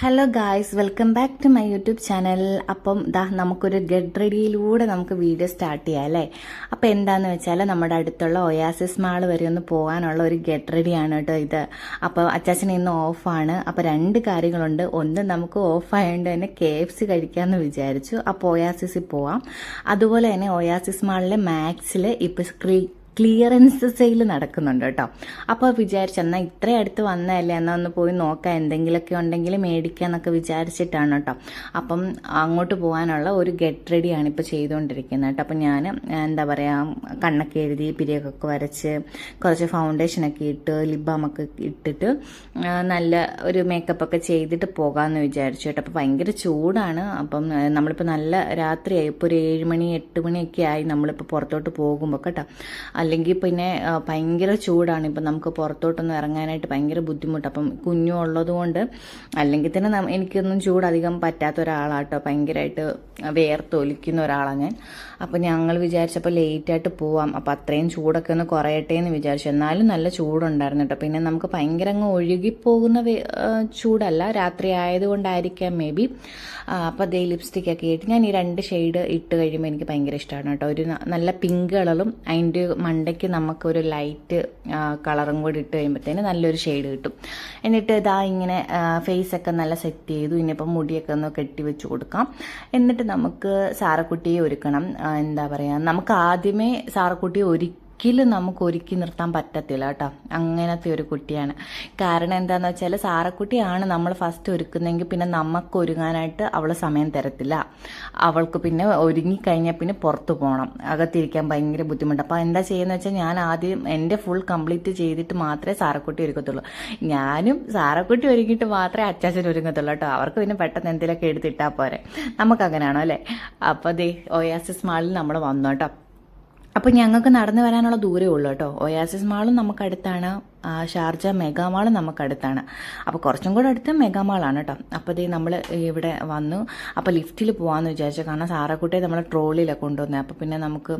Hello guys, welcome back to my YouTube channel. അപ്പം നമുക്കൊരു get റെഡിയിലൂടെ നമുക്ക് വീഡിയോ സ്റ്റാർട്ട് ചെയ്യാം അല്ലേ. അപ്പം എന്താണെന്ന് വെച്ചാൽ നമ്മുടെ അടുത്തുള്ള ഒയാസിസ് മാൾ വരെ ഒന്ന് പോകാനുള്ള ഒരു ഗെറ്റ് റെഡിയാണ് കേട്ടോ ഇത്. അപ്പോൾ അച്ചാച്ചൻ ഇന്ന് ഓഫാണ്. അപ്പോൾ രണ്ട് കാര്യങ്ങളുണ്ട്. ഒന്ന്, നമുക്ക് ഓഫ് ആയതുകൊണ്ട് തന്നെ KFC കഴിക്കാമെന്ന് വിചാരിച്ചു. അപ്പോൾ ഒയാസിസിൽ പോവാം. അതുപോലെ തന്നെ ഒയാസിസ് മാളിലെ മാക്സിൽ ഇപ്പോൾ ക്ലിയറൻസ് സെയിൽ നടക്കുന്നുണ്ട് കേട്ടോ. അപ്പോൾ വിചാരിച്ചെന്നാൽ ഇത്രയും അടുത്ത് വന്നതല്ലേ, എന്നാൽ ഒന്ന് പോയി നോക്കാം, എന്തെങ്കിലുമൊക്കെ ഉണ്ടെങ്കിൽ മേടിക്കാമെന്നൊക്കെ വിചാരിച്ചിട്ടാണ് കേട്ടോ. അപ്പം അങ്ങോട്ട് പോകാനുള്ള ഒരു ഗെറ്റ് റെഡിയാണ് ഇപ്പോൾ ചെയ്തുകൊണ്ടിരിക്കുന്നത് കേട്ടോ. അപ്പം ഞാൻ എന്താ പറയുക, കണ്ണൊക്കെ എഴുതി പിരിയൊക്കെ വരച്ച് കുറച്ച് ഫൗണ്ടേഷനൊക്കെ ഇട്ട് ലിബാമൊക്കെ ഇട്ടിട്ട് നല്ല ഒരു മേക്കപ്പൊക്കെ ചെയ്തിട്ട് പോകാമെന്ന് വിചാരിച്ചു കേട്ടോ. അപ്പോൾ ഭയങ്കര ചൂടാണ്. അപ്പം നമ്മളിപ്പോൾ നല്ല രാത്രിയായി, ഇപ്പോൾ ഒരു 7 മണി 8 മണിയൊക്കെ ആയി നമ്മളിപ്പോൾ പുറത്തോട്ട് പോകുമ്പോൾ കേട്ടോ. അല്ലെങ്കിൽ പിന്നെ ഭയങ്കര ചൂടാണ്. ഇപ്പം നമുക്ക് പുറത്തോട്ടൊന്നും ഇറങ്ങാനായിട്ട് ഭയങ്കര ബുദ്ധിമുട്ട്. അപ്പം കുഞ്ഞും ഉള്ളതുകൊണ്ട്, അല്ലെങ്കിൽ തന്നെ എനിക്കൊന്നും ചൂടധികം പറ്റാത്ത ഒരാളാട്ടോ. ഭയങ്കരമായിട്ട് വേർത്തൊലിക്കുന്ന ഒരാളാണ് ഞാൻ. അപ്പം ഞങ്ങൾ വിചാരിച്ചപ്പോൾ ലേറ്റായിട്ട് പോവാം, അപ്പം അത്രയും ചൂടൊക്കെ ഒന്ന് കുറയട്ടെ എന്ന് വിചാരിച്ചു. എന്നാലും നല്ല ചൂടുണ്ടായിരുന്നു കേട്ടോ. പിന്നെ നമുക്ക് ഭയങ്കര അങ്ങ് ഒഴുകിപ്പോകുന്ന ചൂടല്ല, രാത്രി ആയതുകൊണ്ടായിരിക്കാം മേ ബി. അപ്പോൾ അതേ ലിപ്സ്റ്റിക്കൊക്കെ ഇട്ട് ഞാൻ ഈ 2 ഷെയ്ഡ് ഇട്ട് കഴിയുമ്പോൾ എനിക്ക് ഭയങ്കര ഇഷ്ടമാണ് കേട്ടോ. ഒരു നല്ല പിങ്ക് കളറും അതിൻ്റെ മണ്ടയ്ക്ക് നമുക്കൊരു ലൈറ്റ് കളറും കൂടി ഇട്ട് കഴിയുമ്പോഴത്തേന് നല്ലൊരു ഷെയ്ഡ് കിട്ടും. എന്നിട്ട് ഇതാ ഇങ്ങനെ ഫേസൊക്കെ നല്ല സെറ്റ് ചെയ്തു. ഇനിയിപ്പം മുടിയൊക്കെ ഒന്ന് കെട്ടി വെച്ച് കൊടുക്കാം. എന്നിട്ട് നമുക്ക് സാറക്കുട്ടിയെ ഒരുക്കണം. എന്താ പറയുക, നമുക്ക് ആദ്യമേ സാറക്കുട്ടിയെ നമുക്ക് ഒരുക്കി നിർത്താൻ പറ്റത്തില്ല കേട്ടോ. അങ്ങനത്തെ ഒരു കുട്ടിയാണ്. കാരണം എന്താണെന്ന് വെച്ചാൽ, സാറക്കുട്ടിയാണ് നമ്മൾ ഫസ്റ്റ് ഒരുക്കുന്നെങ്കിൽ പിന്നെ നമുക്ക് ഒരുങ്ങാനായിട്ട് അവൾ സമയം തരത്തില്ല. അവൾക്ക് പിന്നെ ഒരുങ്ങിക്കഴിഞ്ഞാൽ പിന്നെ പുറത്ത് പോകണം, അകത്തിരിക്കാൻ ഭയങ്കര ബുദ്ധിമുട്ട്. അപ്പോൾ എന്താ ചെയ്യുന്നത് വെച്ചാൽ, ഞാൻ ആദ്യം എൻ്റെ ഫുൾ കംപ്ലീറ്റ് ചെയ്തിട്ട് മാത്രമേ സാറക്കുട്ടി ഒരുക്കത്തുള്ളൂ. ഞാനും സാറക്കുട്ടി ഒരുങ്ങിയിട്ട് മാത്രമേ അച്ചാച്ചൻ ഒരുങ്ങത്തുള്ളൂ കേട്ടോ. അവർക്ക് പിന്നെ പെട്ടെന്ന് എന്തെങ്കിലുമൊക്കെ എടുത്തിട്ടാൽ പോരെ. നമുക്കങ്ങനെയാണോ അല്ലേ. അപ്പോൾ ദേ ഒയാസിസ് മാളിൽ നമ്മൾ വന്നു കേട്ടോ. അപ്പോൾ ഞങ്ങൾക്ക് നടന്നു വരാനുള്ള ദൂരമേ ഉള്ളൂ കേട്ടോ. ഒയാസിസ് മാളും നമുക്കടുത്താണ്, ഷാർജ മെഗാമാൾ നമുക്കടുത്താണ്. അപ്പോൾ കുറച്ചും കൂടെ അടുത്ത് മെഗാമാളാണ് കേട്ടോ. അപ്പോൾ ഇതേ നമ്മൾ ഇവിടെ വന്നു. അപ്പോൾ ലിഫ്റ്റിൽ പോകാമെന്ന് വിചാരിച്ചു. കാരണം സാറക്കുട്ടിയെ നമ്മൾ ട്രോളിയിലാണ് കൊണ്ടുവന്നത്. അപ്പോൾ പിന്നെ നമുക്ക്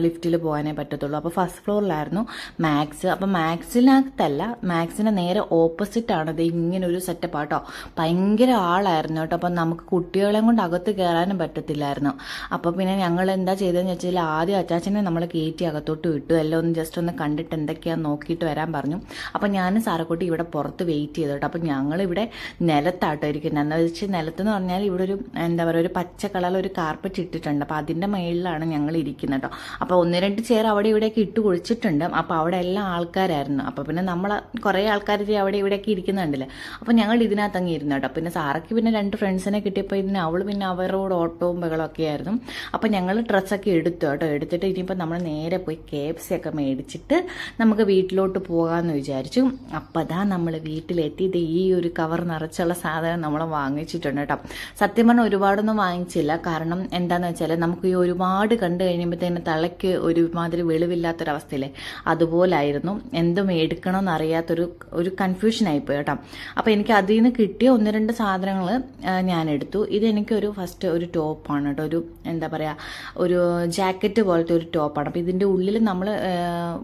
ലിഫ്റ്റിൽ പോകാനേ പറ്റത്തുള്ളൂ. അപ്പോൾ ഫസ്റ്റ് ഫ്ലോറിലായിരുന്നു മാക്സ്. അപ്പോൾ മാക്സിനകത്തല്ല, മാക്സിന് നേരെ ഓപ്പോസിറ്റാണ് ഇത് ഇങ്ങനെ ഒരു സെറ്റപ്പ് കേട്ടോ. ഭയങ്കര ആളായിരുന്നു കേട്ടോ. അപ്പം നമുക്ക് കുട്ടികളെയും കൊണ്ട് അകത്ത് കയറാനും പറ്റത്തില്ലായിരുന്നു. അപ്പോൾ പിന്നെ ഞങ്ങൾ എന്താ ചെയ്തതെന്ന് വെച്ചാൽ, ആദ്യം അച്ചാച്ചനെ നമ്മൾ കയറ്റി അകത്തോട്ട് വിട്ടു. എല്ലാം ഒന്ന് ജസ്റ്റ് ഒന്ന് കണ്ടിട്ട് എന്തൊക്കെയാണെന്ന് നോക്കിയിട്ട് വരാൻ പറഞ്ഞു. അപ്പം ഞാനും സാറക്കുട്ടി ഇവിടെ പുറത്ത് വെയിറ്റ് ചെയ്തു കേട്ടോ. അപ്പം ഞങ്ങളിവിടെ നിലത്താട്ടോ ഇരിക്കുന്നത്. എന്ന് വെച്ചാൽ നിലത്തെന്ന് പറഞ്ഞാൽ ഇവിടെ ഒരു എന്താ പറയുക, ഒരു പച്ച കളറിൽ ഒരു കാർപ്പറ്റ് ഇട്ടിട്ടുണ്ട്. അപ്പോൾ അതിൻ്റെ മുകളിലാണ് ഞങ്ങൾ ഇരിക്കുന്നത് കേട്ടോ. അപ്പോൾ 1-2 ചെയർ അവിടെ ഇവിടെയൊക്കെ ഇട്ട് കുഴിച്ചിട്ടുണ്ട്. അപ്പോൾ അവിടെ എല്ലാം ആൾക്കാരായിരുന്നു. അപ്പോൾ പിന്നെ നമ്മൾ കുറേ ആൾക്കാർ അവിടെ ഇവിടെയൊക്കെ ഇരിക്കുന്നുണ്ടല്ലേ. അപ്പോൾ ഞങ്ങൾ ഇതിനകത്ത് അങ്ങ് ഇരുന്നു കേട്ടോ. പിന്നെ സാറയ്ക്ക് പിന്നെ 2 ഫ്രണ്ട്സിനെ കിട്ടിയപ്പോൾ അവൾ പിന്നെ അവരോട് ഓട്ടവും ബഹളമൊക്കെ ആയിരുന്നു. അപ്പോൾ ഞങ്ങൾ ഡ്രസ്സൊക്കെ എടുത്തു കേട്ടോ. എടുത്തിട്ട് ഇനിയിപ്പോൾ നമ്മൾ നേരെ പോയി KFC ഒക്കെ മേടിച്ചിട്ട് നമുക്ക് വീട്ടിലോട്ട് പോകാമെന്ന് വിചാരിച്ചു. അപ്പോൾ അതാ നമ്മൾ വീട്ടിലെത്തി. ഈ ഒരു കവർ നിറച്ചുള്ള സാധനം നമ്മൾ വാങ്ങിച്ചിട്ടുണ്ട് കേട്ടോ. സത്യം പറഞ്ഞാൽ ഒരുപാടൊന്നും വാങ്ങിച്ചില്ല. കാരണം എന്താണെന്ന് വെച്ചാൽ, നമുക്ക് ഈ ഒരുപാട് കണ്ടു കഴിയുമ്പോഴത്തേന് തലയ്ക്ക് ഒരുമാതിരി വെളിവില്ലാത്തൊരവസ്ഥയില്ലേ, അതുപോലായിരുന്നു. എന്തും എടുക്കണമെന്ന് അറിയാത്തൊരു കൺഫ്യൂഷൻ ആയിപ്പോയി കേട്ടോ. അപ്പോൾ എനിക്ക് അതിൽ നിന്ന് കിട്ടിയ 1-2 സാധനങ്ങൾ ഞാൻ എടുത്തു. ഇതെനിക്കൊരു ഫസ്റ്റ് ഒരു ടോപ്പാണ് കേട്ടോ. ഒരു എന്താ പറയുക, ഒരു ജാക്കറ്റ് പോലത്തെ ഒരു ടോപ്പാണ്. അപ്പോൾ ഇതിൻ്റെ ഉള്ളിൽ നമ്മൾ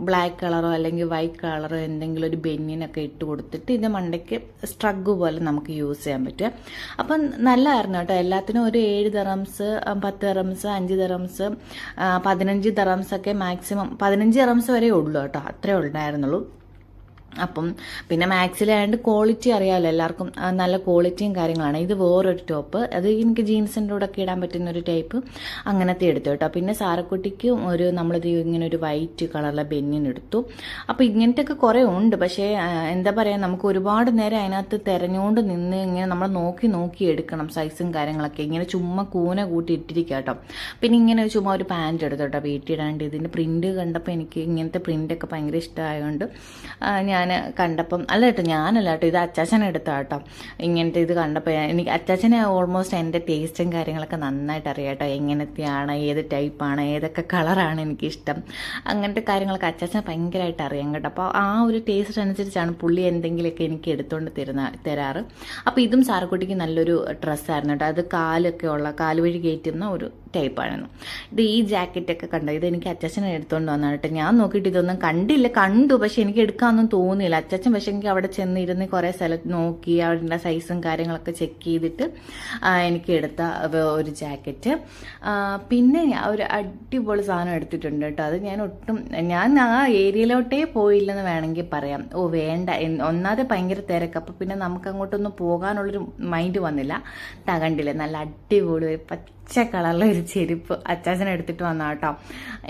ബ്ലാക്ക് കളറോ അല്ലെങ്കിൽ വൈറ്റ് കളറോ എന്തെങ്കിലും ഒരു ബെന്നിനൊക്കെ ഇട്ട് കൊടുത്തിട്ട് ഇത് മണ്ടയ്ക്ക് സ്ട്രഗ് പോലെ നമുക്ക് യൂസ് ചെയ്യാൻ പറ്റുക. അപ്പം നല്ലതായിരുന്നു കേട്ടോ. എല്ലാത്തിനും ഒരു 7 ദിറംസ്, 10 ദിറംസ്, 5 ദിറംസ്, 15 ദിറംസ് ഒക്കെ മാക്സിമം 15 ദിറംസ് വരെ ഉള്ളൂ കേട്ടോ. അത്രേ ഉണ്ടായിരുന്നുള്ളൂ. അപ്പം പിന്നെ മാക്സിലായതുകൊണ്ട് ക്വാളിറ്റി അറിയാമല്ലോ എല്ലാവർക്കും, നല്ല ക്വാളിറ്റിയും കാര്യങ്ങളാണ്. ഇത് വേറൊരു ടോപ്പ്, അത് എനിക്ക് ജീൻസിൻ്റെ കൂടെ ഒക്കെ ഇടാൻ പറ്റുന്ന ഒരു ടൈപ്പ്, അങ്ങനത്തെ എടുത്തു കേട്ടോ. പിന്നെ സാറക്കുട്ടിക്ക് നമ്മളിത് ഇങ്ങനെ ഒരു വൈറ്റ് കളറിലെ ബെന്നിനെടുത്തു. അപ്പോൾ ഇങ്ങനത്തെ ഒക്കെ കുറേ ഉണ്ട്. പക്ഷേ എന്താ പറയുക, നമുക്ക് ഒരുപാട് നേരം അതിനകത്ത് തിരഞ്ഞുകൊണ്ട് നിന്ന് ഇങ്ങനെ നമ്മൾ നോക്കി എടുക്കണം സൈസും കാര്യങ്ങളൊക്കെ. ഇങ്ങനെ ചുമ്മാ കൂന കൂട്ടി ഇട്ടിരിക്കുക കേട്ടോ. പിന്നെ ഇങ്ങനെ ചുമ്മാ ഒരു പാൻറ്റ് എടുത്തു കേട്ടോ വീട്ടിലിടാണ്ട്. ഇതിൻ്റെ പ്രിൻറ്റ് കണ്ടപ്പോൾ എനിക്ക് ഇങ്ങനത്തെ പ്രിൻ്റൊക്കെ ഭയങ്കര ഇഷ്ടമായതുകൊണ്ട് ഞാൻ കണ്ടപ്പം, അല്ല കേട്ടോ ഞാനല്ല കേട്ടോ, ഇത് അച്ചാച്ചൻ എടുത്താ കേട്ടോ. ഇങ്ങനത്തെ ഇത് കണ്ടപ്പോൾ എനിക്ക് അച്ചാച്ചന് ഓൾമോസ്റ്റ് എൻ്റെ ടേസ്റ്റും കാര്യങ്ങളൊക്കെ നന്നായിട്ട് അറിയാം കേട്ടോ. എങ്ങനത്തെയാണ്, ഏത് ടൈപ്പാണ്, ഏതൊക്കെ കളറാണ് എനിക്കിഷ്ടം, അങ്ങനത്തെ കാര്യങ്ങളൊക്കെ അച്ചാച്ചന് ഭയങ്കരമായിട്ട് അറിയാം കേട്ടോ. അപ്പോൾ ആ ഒരു ടേസ്റ്റ് അനുസരിച്ചാണ് പുള്ളി എന്തെങ്കിലുമൊക്കെ എനിക്ക് എടുത്തുകൊണ്ട് തരാറ്. അപ്പോൾ ഇതും സാറക്കുട്ടിക്ക് നല്ലൊരു ഡ്രസ്സായിരുന്നു കേട്ടോ. അത് കാലൊക്കെ ഉള്ള, കാല് വഴി കയറ്റുന്ന ഒരു ടൈപ്പാണെന്ന്. ഇത് ഈ ജാക്കറ്റൊക്കെ കണ്ടോ, ഇത് എനിക്ക് അച്ഛൻ എടുത്തുകൊണ്ട് വന്നാണ് കേട്ടോ. ഞാൻ നോക്കിയിട്ട് ഇതൊന്നും കണ്ടു, പക്ഷെ എനിക്ക് എടുക്കാനൊന്നും തോന്നിയില്ല. അച്ഛൻ പക്ഷെ എനിക്ക് അവിടെ ചെന്നിരുന്ന് കുറേ സ്ഥലത്ത് നോക്കി അവരുടെ സൈസും കാര്യങ്ങളൊക്കെ ചെക്ക് ചെയ്തിട്ട് എനിക്ക് എടുത്ത ഒരു ജാക്കറ്റ്. പിന്നെ ഒരു അടിപൊളി സാധനം എടുത്തിട്ടുണ്ട് കേട്ടോ. അത് ഞാൻ ആ ഏരിയയിലോട്ടേ പോയില്ലെന്ന് വേണമെങ്കിൽ പറയാം. വേണ്ട, ഒന്നാതെ ഭയങ്കര തിരക്ക്, അപ്പം പിന്നെ നമുക്ക് അങ്ങോട്ടൊന്നും പോകാനുള്ളൊരു മൈൻഡ് വന്നില്ല. കണ്ടില്ലേ, നല്ല അടിപൊളി ഒരു പച്ച കളറിലെ ഒരു ചെരുപ്പ് അച്ചാച്ചൻ എടുത്തിട്ട് വന്ന കേട്ടോ.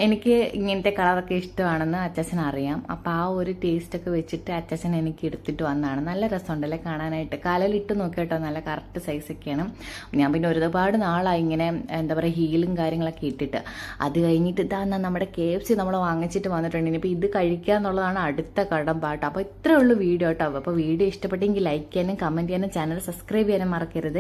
എനിക്ക് ഇങ്ങനത്തെ കളറൊക്കെ ഇഷ്ടമാണെന്ന് അച്ചാച്ചൻ അറിയാം. അപ്പോൾ ആ ഒരു ടേസ്റ്റൊക്കെ വെച്ചിട്ട് അച്ചാച്ചൻ എനിക്ക് എടുത്തിട്ട് വന്നതാണ്. നല്ല രസമുണ്ടല്ലേ കാണാനായിട്ട്. കാലിലിട്ട് നോക്കി കേട്ടോ, നല്ല കറക്റ്റ് സൈസൊക്കെയാണ്. ഞാൻ പിന്നെ ഒരുപാട് നാളായി ഇങ്ങനെ എന്താ പറയുക ഹീലും കാര്യങ്ങളൊക്കെ ഇട്ടിട്ട്. അത് കഴിഞ്ഞിട്ട് നമ്മുടെ KFC നമ്മൾ വാങ്ങിച്ചിട്ട് വന്നിട്ടുണ്ട്. ഇനിയിപ്പോൾ ഇത് കഴിക്കുക എന്നുള്ളതാണ് അടുത്ത കടമ്പാട്ടോ. അപ്പോൾ ഇത്രയേ ഉള്ളൂ വീഡിയോ കേട്ടോ. അപ്പോൾ വീഡിയോ ഇഷ്ടപ്പെട്ടെങ്കിൽ ലൈക്ക് ചെയ്യാനും കമൻറ്റ് ചെയ്യാനും ചാനൽ സബ്സ്ക്രൈബ് ചെയ്യാനും മറക്കരുത്.